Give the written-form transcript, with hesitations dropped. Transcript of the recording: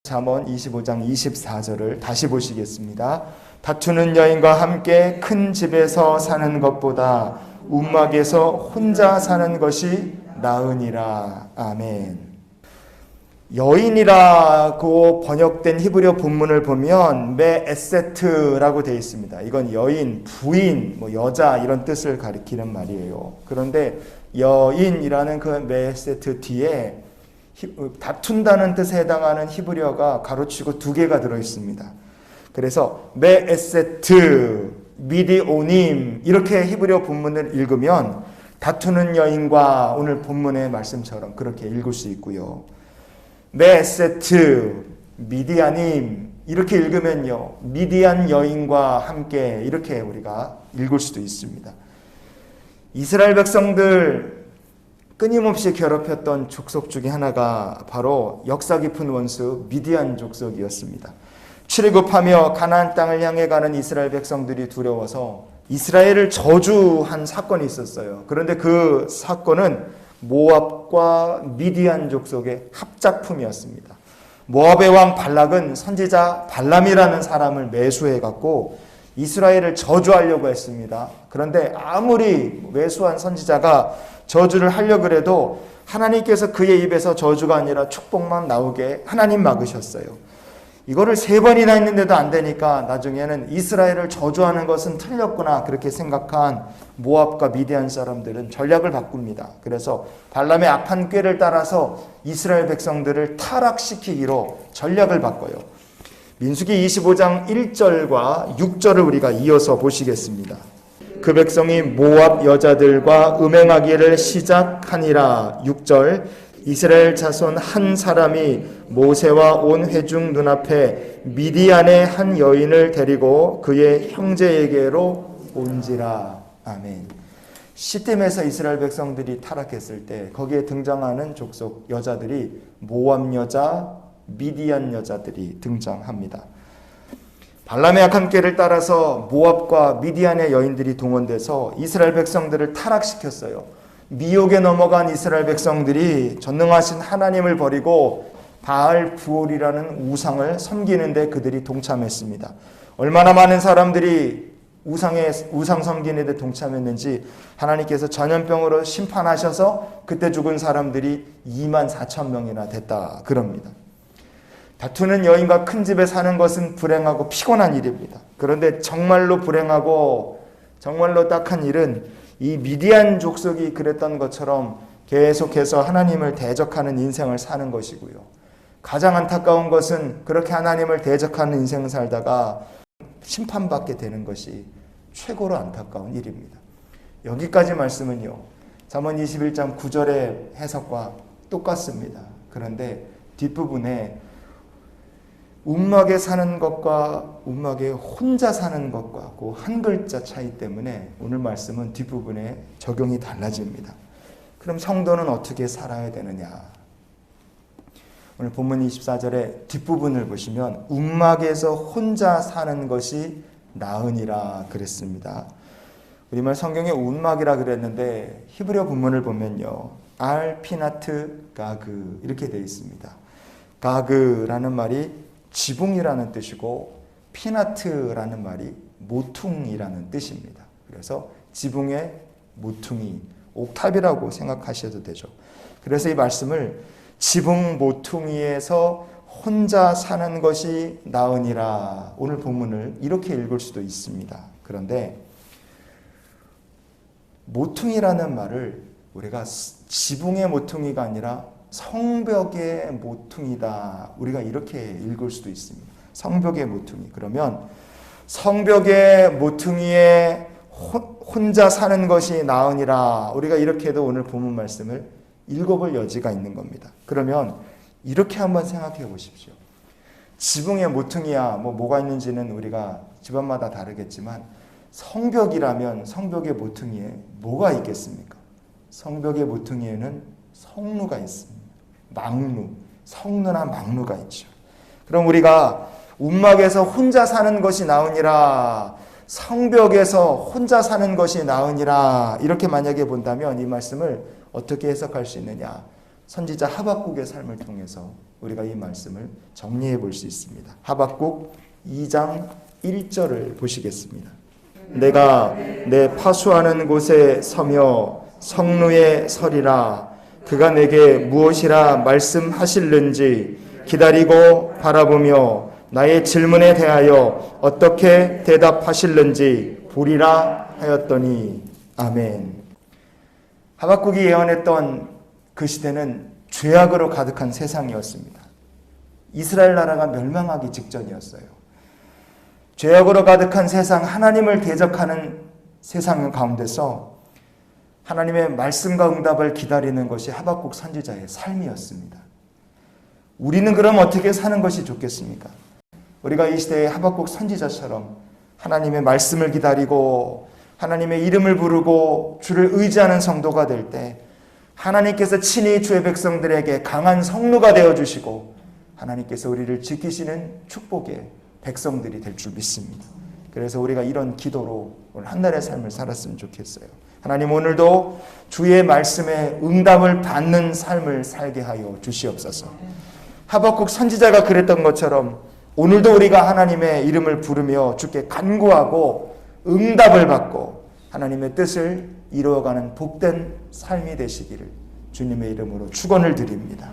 잠언 25장 24절을 다시 보시겠습니다. 다투는 여인과 함께 큰 집에서 사는 것보다 움막에서 혼자 사는 것이 나으니라. 아멘. 여인이라고 번역된 히브리어 본문을 보면 메에세트라고 되어 있습니다. 이건 여인, 부인, 여자 이런 뜻을 가리키는 말이에요. 그런데 여인이라는 그 메에세트 뒤에 다툰다는 뜻에 해당하는 히브리어가 가로치고 두 개가 들어있습니다. 그래서 메에세트, 미디오님 이렇게 히브리어 본문을 읽으면 다투는 여인과 오늘 본문의 말씀처럼 그렇게 읽을 수 있고요. 메에세트, 미디아님 이렇게 읽으면요, 미디안 여인과 함께 이렇게 우리가 읽을 수도 있습니다. 이스라엘 백성들 끊임없이 괴롭혔던 족속 중에 하나가 바로 역사 깊은 원수 미디안 족속이었습니다. 출애굽하며 가나안 땅을 향해 가는 이스라엘 백성들이 두려워서 이스라엘을 저주한 사건이 있었어요. 그런데 그 사건은 모압과 미디안 족속의 합작품이었습니다. 모압의 왕 발락은 선지자 발람이라는 사람을 매수해 갖고 이스라엘을 저주하려고 했습니다. 그런데 아무리 매수한 선지자가 저주를 하려고 해도 하나님께서 그의 입에서 저주가 아니라 축복만 나오게 하나님 막으셨어요. 이거를 3번이나 했는데도 안 되니까 나중에는 이스라엘을 저주하는 것은 틀렸구나 그렇게 생각한 모압과 미디안 사람들은 전략을 바꿉니다. 그래서 발람의 악한 꾀를 따라서 이스라엘 백성들을 타락시키기로 전략을 바꿔요. 민수기 25장 1절과 6절을 우리가 이어서 보시겠습니다. 그 백성이 모압 여자들과 음행하기를 시작하니라. 6절 이스라엘 자손 한 사람이 모세와 온 회중 눈앞에 미디안의 한 여인을 데리고 그의 형제에게로 온지라. 아멘. 시딤에서 이스라엘 백성들이 타락했을 때 거기에 등장하는 족속 여자들이 모압 여자, 미디안 여자들이 등장합니다. 발람의 악한 꾀를 따라서 모압과 미디안의 여인들이 동원돼서 이스라엘 백성들을 타락시켰어요. 미혹에 넘어간 이스라엘 백성들이 전능하신 하나님을 버리고 바알 부올이라는 우상을 섬기는데 그들이 동참했습니다. 얼마나 많은 사람들이 우상 섬기는 데 동참했는지 하나님께서 전염병으로 심판하셔서 그때 죽은 사람들이 24,000명이나 됐다 그럽니다. 다투는 여인과 큰 집에 사는 것은 불행하고 피곤한 일입니다. 그런데 정말로 불행하고 정말로 딱한 일은 이 미디안 족속이 그랬던 것처럼 계속해서 하나님을 대적하는 인생을 사는 것이고요. 가장 안타까운 것은 그렇게 하나님을 대적하는 인생을 살다가 심판받게 되는 것이 최고로 안타까운 일입니다. 여기까지 말씀은요, 잠언 21장 9절의 해석과 똑같습니다. 그런데 뒷부분에 움막에 사는 것과 움막에 혼자 사는 것과 그 한 글자 차이 때문에 오늘 말씀은 뒷부분에 적용이 달라집니다. 그럼 성도는 어떻게 살아야 되느냐? 오늘 본문 24절의 뒷부분을 보시면 움막에서 혼자 사는 것이 나으니라 그랬습니다. 우리말 성경에 움막이라 그랬는데 히브리어 본문을 보면요, 알피나트 가그 이렇게 되어 있습니다. 가그라는 말이 지붕이라는 뜻이고 피나트라는 말이 모퉁이라는 뜻입니다. 그래서 지붕의 모퉁이, 옥탑이라고 생각하셔도 되죠. 그래서 이 말씀을 지붕 모퉁이에서 혼자 사는 것이 나으니라, 오늘 본문을 이렇게 읽을 수도 있습니다. 그런데 모퉁이라는 말을 우리가 지붕의 모퉁이가 아니라 성벽의 모퉁이다, 우리가 이렇게 읽을 수도 있습니다. 성벽의 모퉁이. 그러면 성벽의 모퉁이에 혼자 사는 것이 나으니라, 우리가 이렇게도 오늘 본문 말씀을 읽어볼 여지가 있는 겁니다. 그러면 이렇게 한번 생각해 보십시오. 지붕의 모퉁이야 뭐가 있는지는 우리가 집안마다 다르겠지만 성벽이라면 성벽의 모퉁이에 뭐가 있겠습니까? 성벽의 모퉁이에는 성루가 있습니다. 망루, 성루나 망루가 있죠. 그럼 우리가 움막에서 혼자 사는 것이 나으니라, 성벽에서 혼자 사는 것이 나으니라, 이렇게 만약에 본다면 이 말씀을 어떻게 해석할 수 있느냐? 선지자 하박국의 삶을 통해서 우리가 이 말씀을 정리해 볼 수 있습니다. 하박국 2장 1절을 보시겠습니다. 내가 내 파수하는 곳에 서며 성루에 서리라. 그가 내게 무엇이라 말씀하실는지 기다리고 바라보며 나의 질문에 대하여 어떻게 대답하실는지 보리라 하였더니 아멘. 하박국이 예언했던 그 시대는 죄악으로 가득한 세상이었습니다. 이스라엘 나라가 멸망하기 직전이었어요. 죄악으로 가득한 세상, 하나님을 대적하는 세상 가운데서 하나님의 말씀과 응답을 기다리는 것이 하박국 선지자의 삶이었습니다. 우리는 그럼 어떻게 사는 것이 좋겠습니까? 우리가 이 시대의 하박국 선지자처럼 하나님의 말씀을 기다리고 하나님의 이름을 부르고 주를 의지하는 성도가 될 때 하나님께서 친히 주의 백성들에게 강한 성루가 되어주시고 하나님께서 우리를 지키시는 축복의 백성들이 될 줄 믿습니다. 그래서 우리가 이런 기도로 오늘 한 달의 삶을 살았으면 좋겠어요. 하나님, 오늘도 주의 말씀에 응답을 받는 삶을 살게 하여 주시옵소서. 하박국 선지자가 그랬던 것처럼 오늘도 우리가 하나님의 이름을 부르며 주께 간구하고 응답을 받고 하나님의 뜻을 이루어가는 복된 삶이 되시기를 주님의 이름으로 축원을 드립니다.